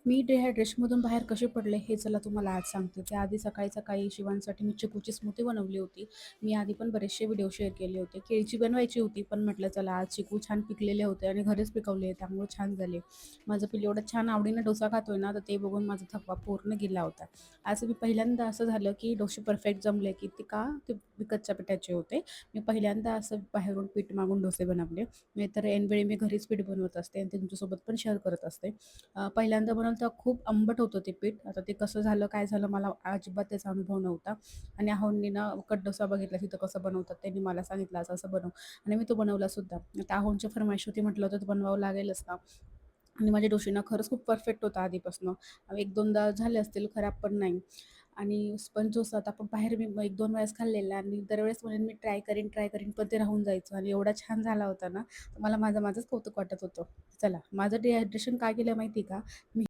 मी डिहायड्रेशनमधून बाहेर कसे पडले हे चला तुम्हाला आज सांगते. त्याआधी सकाळी-सकाळी शिवांसाठी मी चिकूची स्मूथी बनवली होती. मी आधी पण बरेचसे व्हिडिओ शेअर केले होते. केळीची बनवायची होती, पण म्हटलं चला आज चिकू छान पिकलेले होते आणि घरीच पिकवले त्यामुळे छान झाले. माझं पिल्लू एवढं छान आवडीनं डोसा खातोय ना, तर ते बघून माझा थकवा पूर्ण गेला होता. आज मी पहिल्यांदा असं झालं, की डोसे परफेक्ट जमले, की ते विकतच्या पिठाचे होते. मी पहिल्यांदा असं बाहेरून पीठ मागून डोसे बनवले. नाहीतर ऐनवेळी मी घरीच पीठ बनवत असते आणि ते तुमच्यासोबत पण शेअर करत असते. पहिल्यांदा बनवलं तेव्हा खूप आंबट होतं ते पीठ. आता ते कसं झालं, काय झालं मला अजिबात त्याचा अनुभव नव्हता. आणि अहोंनी ना कट डोसा बघितला तिथं कसं बनवतात. त्यांनी मला सांगितलं असं-असं बनव आणि मी तो बनवलासुद्धा. आता अहोंची फर्माईश होती म्हटलं तर बनवावं लागेलच ना. आणि माझे डोसे ना खरंच खूप परफेक्ट होता आधीपासून. 1-2दा झाले असतील, खराब पण नाही. आणि स्पंज डोसा आता आपण बाहेर मी 1-2 वेळेस खाल्लेला आणि दरवेळेस म्हणेन मी ट्राय करीन, पण ते राहून जायचं आणि एवढा छान झाला होता ना, तर मला माझंच कौतुक वाटत होतं. चला, माझं डिहायड्रेशन काय केलं माहिती आहे का? मी